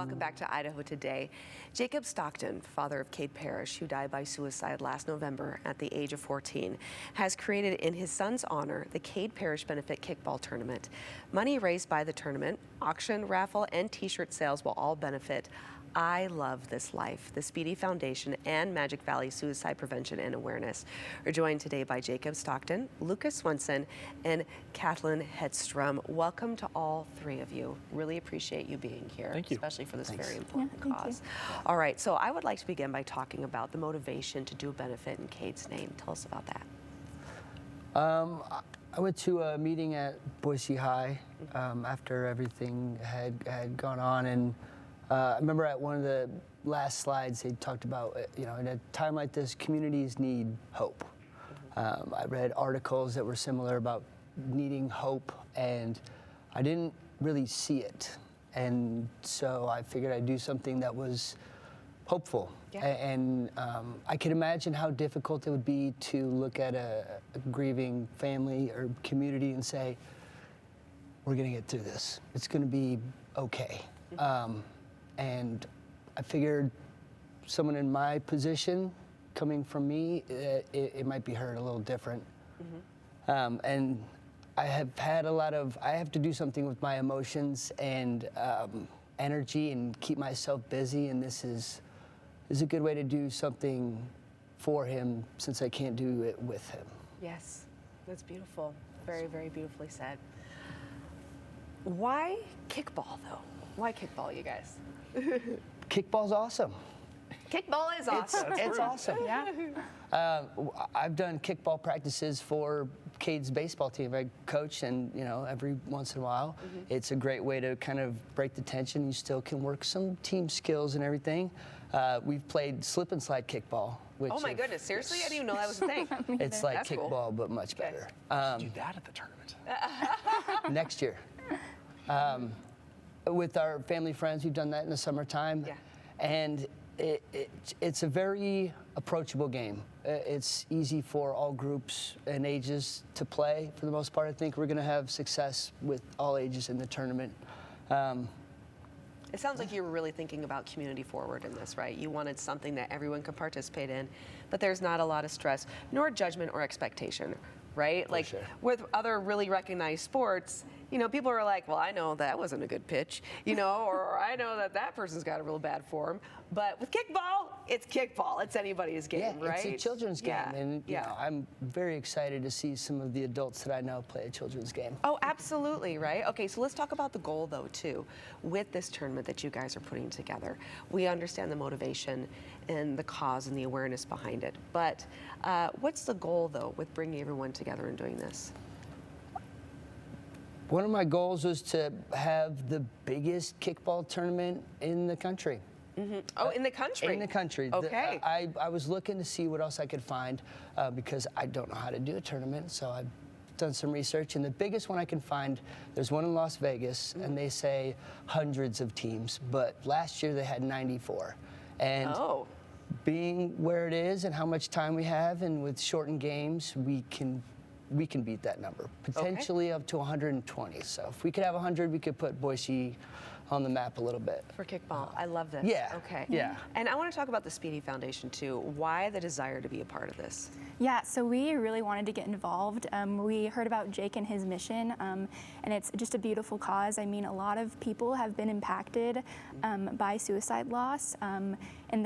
Welcome back to Idaho Today. Jacob Stockton, father of Cade Parrish, who died by suicide last November at the age of 14, has created in his son's honor the Cade Parrish Benefit Kickball Tournament. Money raised by the tournament, auction, raffle, and t-shirt sales will all benefit I Love This Life, the Speedy Foundation, and Magic Valley Suicide Prevention and Awareness. We're joined today by Jacob Stockton, Lucas Swenson, and Kathleen Hedstrom. Welcome to all three of you. Really appreciate you being here. Thank you. Especially for this Thanks. very important cause. All right, so I would like to begin by talking about the motivation to do a benefit in Cade's name. Tell us about that. I went to a meeting at Boise High after everything had gone on, and I remember at one of the last slides they talked about, in a time like this, communities need hope. I read articles that were similar about needing hope, and I didn't really see it. And so I figured I'd do something that was hopeful. Yeah. And I could imagine how difficult it would be to look at a grieving family or community and say, we're gonna get through this. It's gonna be okay. And I figured someone in my position, coming from me, it might be heard a little different. And I have to do something with my emotions and energy and keep myself busy, and this is a good way to do something for him since I can't do it with him. Yes, that's beautiful. Very, very beautifully said. Why kickball, though? Why kickball, you guys? Kickball's awesome. Kickball is awesome. It's awesome. Yeah. I've done kickball practices for Cade's baseball team. I coach, and every once in a while, it's a great way to kind of break the tension. You still can work some team skills and everything. We've played slip and slide kickball. Which Oh my goodness, seriously? I didn't even know that was a thing. It's like That's kickball, cool. but much better. Do that at the tournament. Next year. With our family friends, we've done that in the summertime. Yeah. And it's a very approachable game. It's easy for all groups and ages to play. For the most part, I think we're going to have success with all ages in the tournament. It sounds like you were really thinking about community forward in this, right? You wanted something that everyone could participate in, but there's not a lot of stress, nor judgment or expectation, right? For Like sure. with other really recognized sports, people are like, well, I know that wasn't a good pitch, or I know that person's got a real bad form. But with kickball, it's kickball. It's anybody's game, right? It's a children's game, Yeah. and I'm very excited to see some of the adults that I know play a children's game. Oh, absolutely, right? Okay, so let's talk about the goal, though, too, with this tournament that you guys are putting together. We understand the motivation and the cause and the awareness behind it, but what's the goal, though, with bringing everyone together and doing this? One of my goals was to have the biggest kickball tournament in the country. Oh, in the country? In the country. Okay. I was looking to see what else I could find because I don't know how to do a tournament, so I've done some research, and the biggest one I can find, there's one in Las Vegas, and they say hundreds of teams, but last year they had 94. And being where it is and how much time we have, and with shortened games, we can beat that number, potentially up to 120. So if we could have 100, we could put Boise on the map a little bit. For kickball. I love this. Yeah. Okay. Yeah. And I want to talk about the Speedy Foundation, too. Why the desire to be a part of this? Yeah, so we really wanted to get involved. We heard about Jake and his mission, and it's just a beautiful cause. I mean, a lot of people have been impacted by suicide loss, and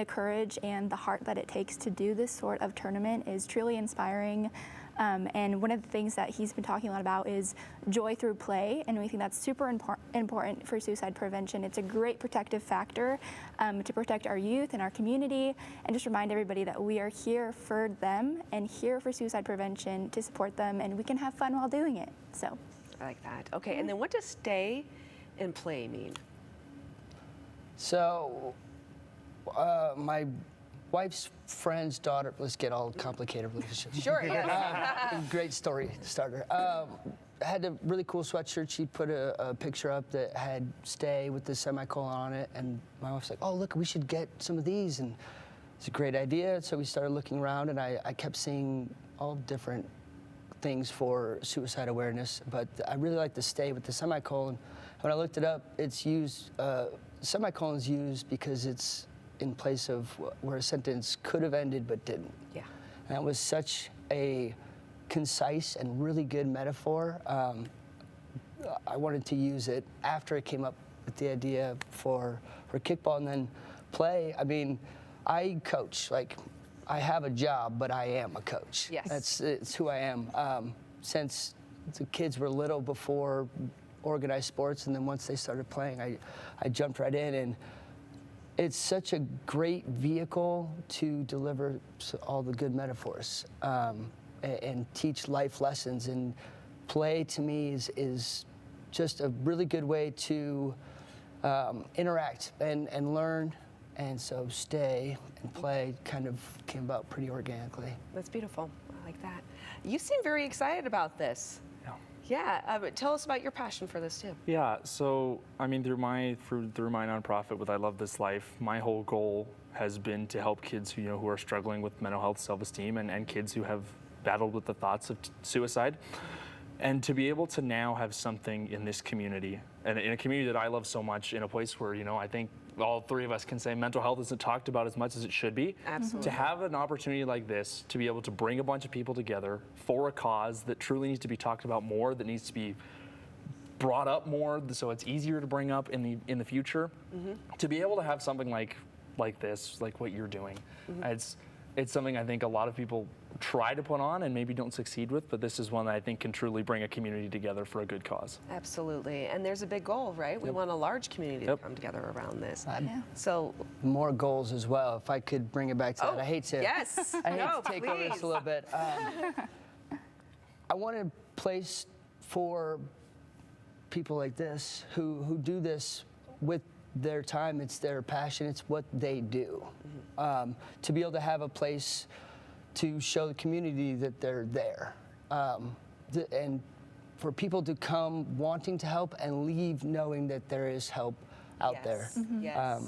the courage and the heart that it takes to do this sort of tournament is truly inspiring. And one of the things that he's been talking a lot about is joy through play, and we think that's super important for suicide prevention. It's a great protective factor to protect our youth and our community, and just remind everybody that we are here for them and here for suicide prevention to support them, and we can have fun while doing it. So I like that. Okay, and then what does stay and play mean? So my wife's friend's daughter, let's get all complicated relationships. Sure, yeah. Great story starter. Had a really cool sweatshirt. She put a picture up that had stay with the semicolon on it, and my wife's like, oh, look, we should get some of these, and it's a great idea. So we started looking around, and I kept seeing all different things for suicide awareness, but I really like to stay with the semicolon. When I looked it up, it's used, semicolon is used because it's in place of where a sentence could have ended but didn't. Yeah. And it was such a concise and really good metaphor. I wanted to use it after I came up with the idea for kickball and then play. I mean, I coach. Like, I have a job, but I am a coach. Yes. It's who I am. Since the kids were little, before organized sports, and then once they started playing, I jumped right in, and it's such a great vehicle to deliver all the good metaphors and teach life lessons. And play, to me, is just a really good way to interact and learn. And so stay and play kind of came about pretty organically. That's beautiful. I like that. You seem very excited about this. Yeah. Yeah, but tell us about your passion for this too. Yeah, so I mean, through my nonprofit with I Love This Life, my whole goal has been to help kids who are struggling with mental health, self-esteem, and kids who have battled with the thoughts of suicide. And to be able to now have something in this community, and in a community that I love so much, in a place where, I think all three of us can say mental health isn't talked about as much as it should be. Absolutely. To have an opportunity like this, to be able to bring a bunch of people together for a cause that truly needs to be talked about more, that needs to be brought up more, so it's easier to bring up in the future. To be able to have something like this, like what you're doing, it's something I think a lot of people try to put on and maybe don't succeed with, but this is one that I think can truly bring a community together for a good cause. Absolutely. And there's a big goal, right? We want a large community to come together around this. So More goals as well. If I could bring it back to that, I hate to. Yes. I hate No, to take over this please. a little bit. I want a place for people like this who do this with their time. It's their passion. It's what they do. To be able to have a place to show the community that they're there, and for people to come wanting to help and leave knowing that there is help out there. Yes.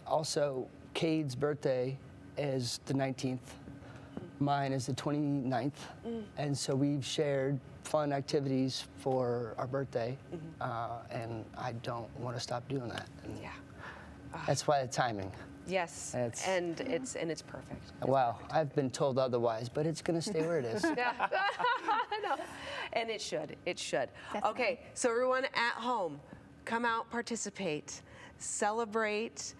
Also, Cade's birthday is the 19th. Mine is the 29th. And so we've shared fun activities for our birthday, and I don't want to stop doing that. And that's why the timing. Yes. It's- And it's perfect. Wow, I've been told otherwise, but it's going to stay where it is. Yeah. I know. And it should. It should. Definitely. Okay, so everyone at home, come out, participate, celebrate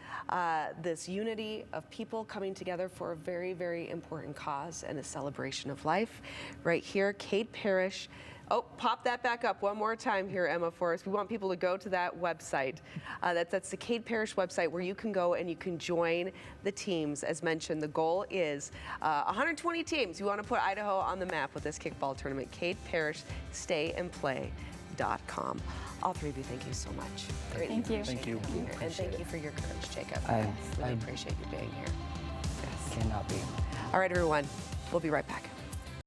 this unity of people coming together for a very, very important cause and a celebration of life. Right here, Cade Parish. Oh, pop that back up one more time here, Emma, for us. We want people to go to that website. That's the Cade Parish website where you can go and you can join the teams. As mentioned, the goal is 120 teams. You want to put Idaho on the map with this kickball tournament. Cade Parish, stayandplay.com. All three of you, thank you so much. Greatly Thank you. appreciate Thank you. being here. And thank you for your courage, Jacob. I really appreciate you being here. Yes. cannot be. All right, everyone. We'll be right back.